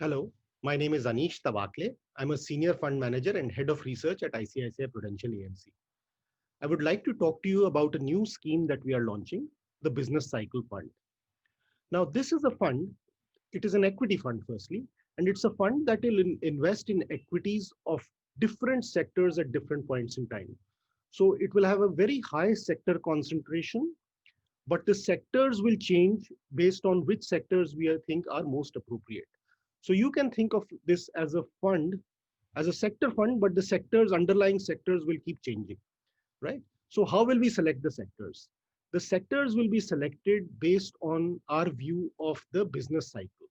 Hello, my name is Anish Tawakle. I'm a senior fund manager and head of research at ICICI Prudential AMC. I would like to talk to you about a new scheme that we are launching, the Business Cycle Fund. Now, this is a fund, it is an equity fund, firstly, and it's a fund that will invest in equities of different sectors at different points in time. So, it will have a very high sector concentration, but the sectors will change based on which sectors we think are most appropriate. So you can think of this as a fund, as a sector fund, but the sectors, underlying sectors will keep changing, right? So how will we select the sectors? The sectors will be selected based on our view of the business cycle.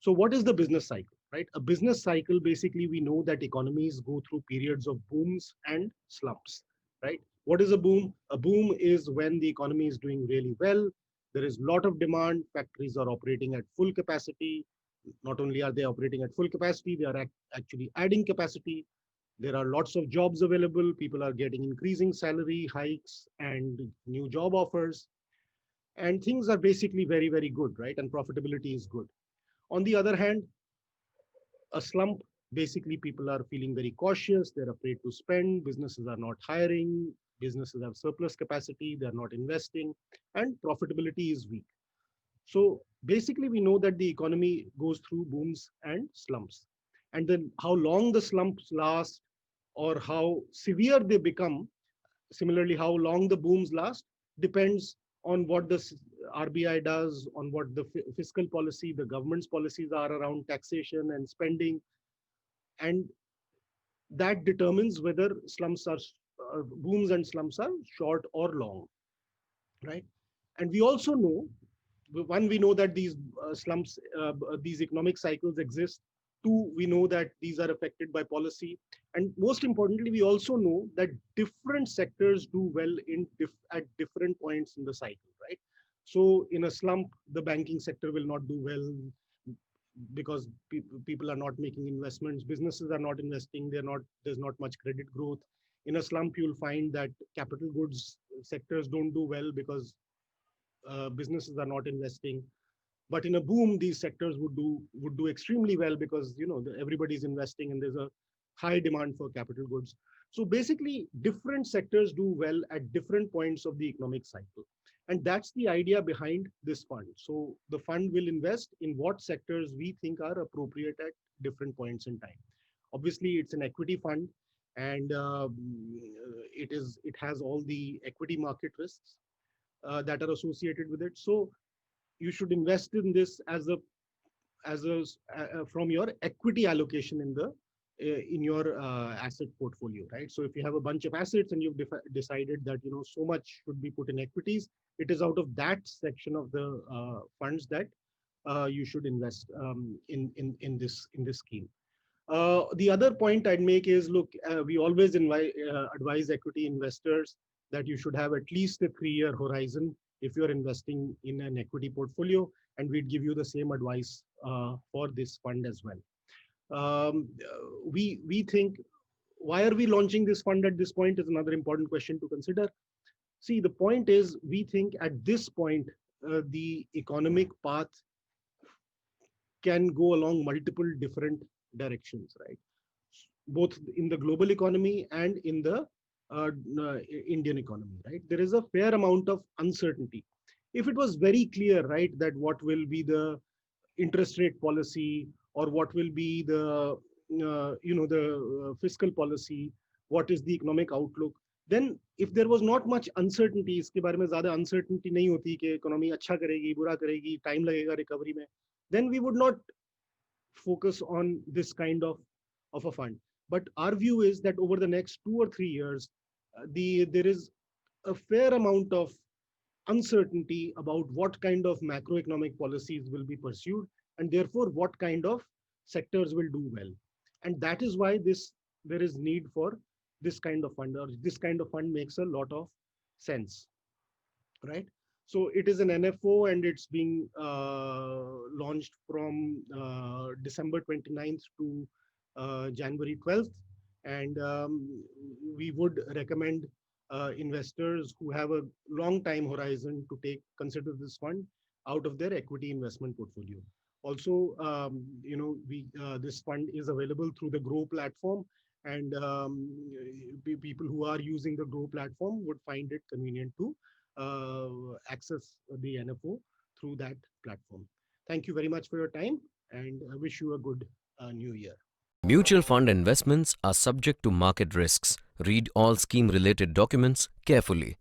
So what is the business cycle, right? A business cycle, basically, we know that economies go through periods of booms and slumps, right? What is a boom? A boom is when the economy is doing really well. There is a lot of demand. Factories are operating at full capacity. Not only are they operating at full capacity, they are actually adding capacity. There are lots of jobs available. People are getting increasing salary hikes and new job offers. And things are basically very, very good, right? And profitability is good. On the other hand, a slump, basically people are feeling very cautious. They're afraid to spend. Businesses are not hiring. Businesses have surplus capacity. They're not investing. And profitability is weak. So basically, we know that the economy goes through booms and slumps. And then how long the slumps last or how severe they become, similarly, how long the booms last, depends on what the RBI does, on what the fiscal policy, the government's policies are around taxation and spending. And that determines whether slumps are, booms and slumps are short or long, right? And we also know, one, we know that these slumps, these economic cycles exist. Two, we know that these are affected by policy. And most importantly, we also know that different sectors do well at different points in the cycle, right? So in a slump, the banking sector will not do well because people are not making investments, businesses are not investing, there's not much credit growth. In a slump, you'll find that capital goods sectors don't do well because businesses are not investing. But in a boom, these sectors would do extremely well because everybody's investing and there's a high demand for capital goods. So basically, different sectors do well at different points of the economic cycle, and that's the idea behind this fund. So the fund will invest in what sectors we think are appropriate at different points in time. Obviously, it's an equity fund, and it has all the equity market risks that are associated with it. So you should invest in this from your equity allocation in your asset portfolio, right? So if you have a bunch of assets and you've decided that so much should be put in equities, it is out of that section of the funds that you should invest in this scheme. The other point I'd make is, look, we always advise equity investors that you should have at least a 3-year horizon if you're investing in an equity portfolio, and we'd give you the same advice for this fund as well. We think, why are we launching this fund at this point is another important question to consider. See, the point is, we think at this point, the economic path can go along multiple different directions, right? Both in the global economy and in the Indian economy, right? There is a fair amount of uncertainty. If it was very clear, right, that what will be the interest rate policy or what will be the fiscal policy, what is the economic outlook, then if there was not much uncertainty, इसके बारे में ज़्यादा uncertainty नहीं होती कि economy अच्छा करेगी, बुरा करेगी, time लगेगा recovery में, then we would not focus on this kind of a fund. But our view is that over the next 2 or 3 years, there is a fair amount of uncertainty about what kind of macroeconomic policies will be pursued, and therefore what kind of sectors will do well. And that is why there is need for this kind of fund, or this kind of fund makes a lot of sense, right? So it is an NFO, and it's being launched from December 29th to January 12th. And we would recommend investors who have a long time horizon to consider this fund out of their equity investment portfolio. Also, this fund is available through the Grow platform, and people who are using the Grow platform would find it convenient to access the NFO through that platform. Thank you very much for your time, and I wish you a good new year. Mutual fund investments are subject to market risks. Read all scheme related documents carefully.